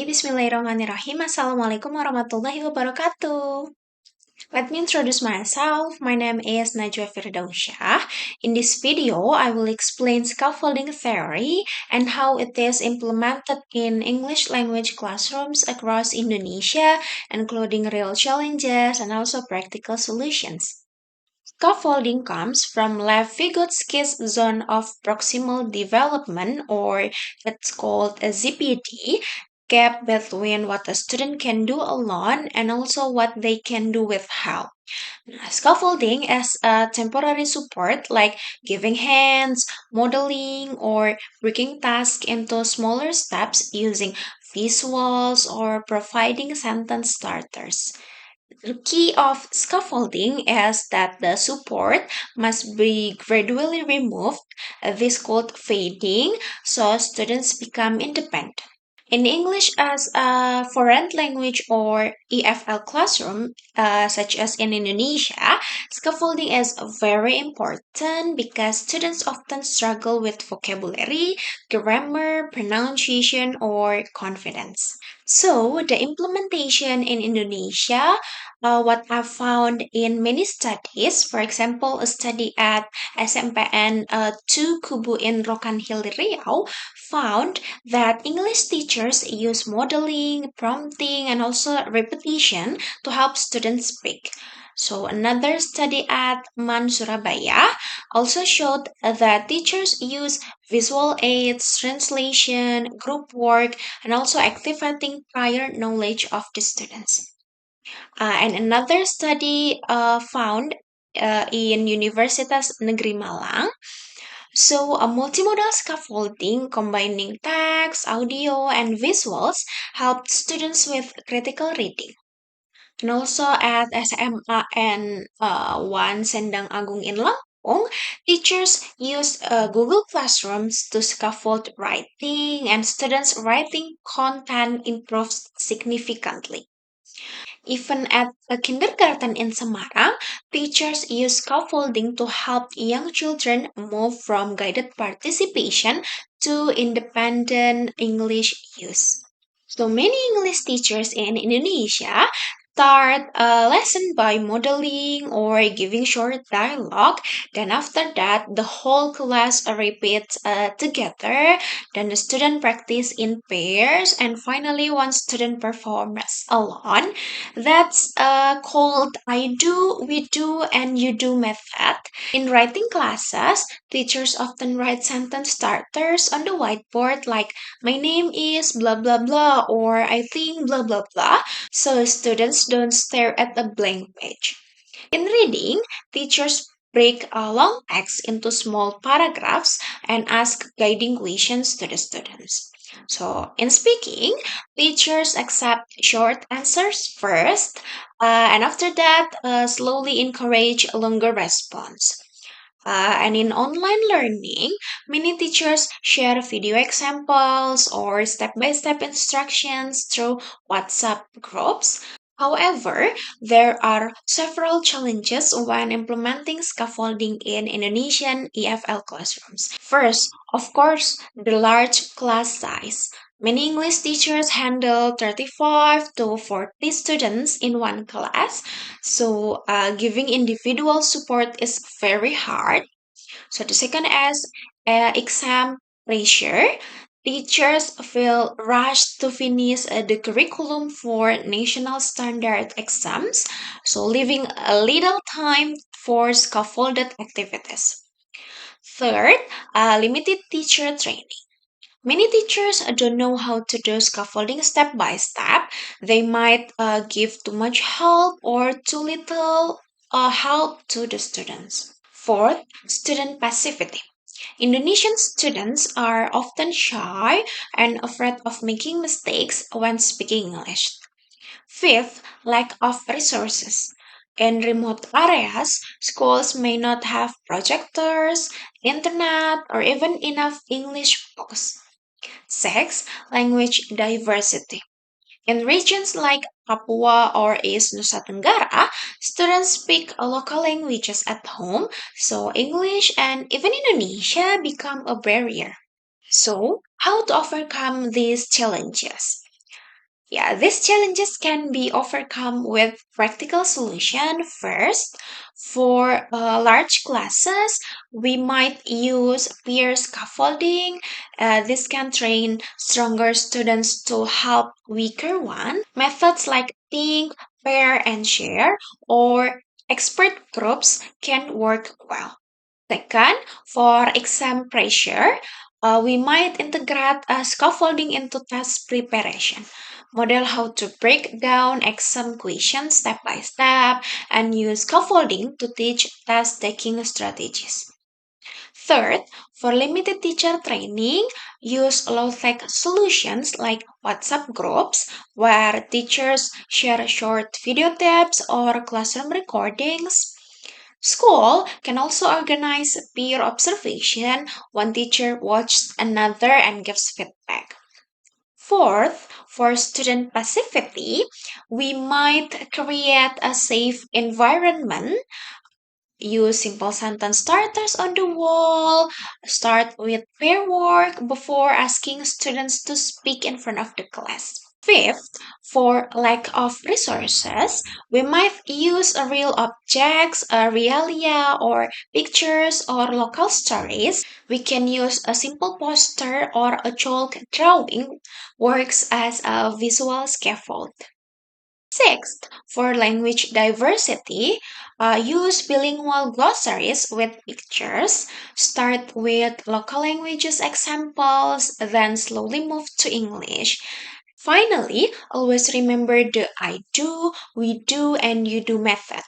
Bismillahirrahmanirrahim. Assalamualaikum warahmatullahi wabarakatuh. Let me introduce myself. My name is Najwa Firdausyah. In this video, I will explain scaffolding theory and how it is implemented in English language classrooms across Indonesia, including real challenges and also practical solutions. Scaffolding comes from Levi-Vygotsky's zone of proximal development, or it's called a ZPD, gap between what a student can do alone and also what they can do with help. Scaffolding as a temporary support like giving hands, modeling, or breaking tasks into smaller steps using visuals or providing sentence starters. The key of scaffolding is that the support must be gradually removed. This called fading, so students become independent. In English as a foreign language or EFL classroom, such as in Indonesia, scaffolding is very important because students often struggle with vocabulary, grammar, pronunciation, or confidence. So, the implementation in Indonesia, what I've found in many studies, for example, a study at SMPN 2 Kubu in Rokan Hill, Riau, found that English teachers use modeling, prompting, and also repetition to help students speak. So, another study at MAN Surabaya also showed that teachers use visual aids, translation, group work, and also activating prior knowledge of the students. And another study found in Universitas Negeri Malang, so, a multimodal scaffolding combining text, audio, and visuals helped students with critical reading. And also at SMAN 1 Sendang Agung in Lampung, teachers used Google Classrooms to scaffold writing, and students' writing content improved significantly. Even at a kindergarten in Semarang, teachers use scaffolding to help young children move from guided participation to independent English use. So many English teachers in Indonesia start a lesson by modeling or giving short dialogue. Then after that, the whole class repeats together. Then the student practice in pairs, and finally one student performs alone. That's called I do, we do, and you do method. In writing classes, teachers often write sentence starters on the whiteboard like my name is blah blah blah or I think blah blah blah, so students don't stare at a blank page. In reading, teachers break a long text into small paragraphs and ask guiding questions to the students. So, in speaking, teachers accept short answers first, and after that, slowly encourage longer response. And in online learning, many teachers share video examples or step by step instructions through WhatsApp groups. However, there are several challenges when implementing scaffolding in Indonesian EFL classrooms. First, of course, the large class size. Many English teachers handle 35 to 40 students in one class, so giving individual support is very hard. So the second is exam pressure. Teachers feel rushed to finish the curriculum for national standard exams, so leaving a little time for scaffolded activities. Third, limited teacher training. Many teachers don't know how to do scaffolding step by step. They might give too much help or too little help to the students. Fourth, student passivity. Indonesian students are often shy and afraid of making mistakes when speaking English. Fifth, lack of resources. In remote areas, schools may not have projectors, internet, or even enough English books. Six, language diversity. In regions like Papua or East Nusa Tenggara, students speak local languages at home, so English and even Indonesia become a barrier. So, how to overcome these challenges? Yeah, these challenges can be overcome with practical solution. First, for large classes, we might use peer scaffolding. This can train stronger students to help weaker ones. Methods like think, pair, and share or expert groups can work well. Second, for exam pressure, we might integrate scaffolding into test preparation. Model how to break down exam questions step by step and use scaffolding to teach test taking strategies. Third, for limited teacher training, use low-tech solutions like WhatsApp groups where teachers share short video tips or classroom recordings. School can also organize peer observation. One teacher watches another and gives feedback. Fourth, for student passivity, we might create a safe environment. Use simple sentence starters on the wall. Start with pair work before asking students to speak in front of the class. Fifth, for lack of resources, we might use real objects, realia, or pictures or local stories. We can use a simple poster or a chalk drawing, works as a visual scaffold. Sixth, for language diversity, use bilingual glossaries with pictures. Start with local languages examples, then slowly move to English. Finally, always remember the I do, we do, and you do method.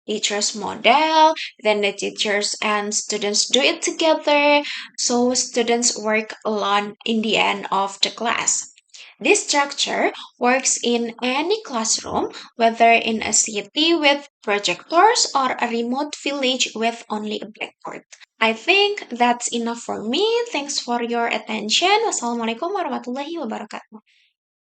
Teachers model, then the teachers and students do it together, so students work alone in the end of the class. This structure works in any classroom, whether in a city with projectors or a remote village with only a blackboard. I think that's enough for me. Thanks for your attention. Wassalamualaikum warahmatullahi wabarakatuh.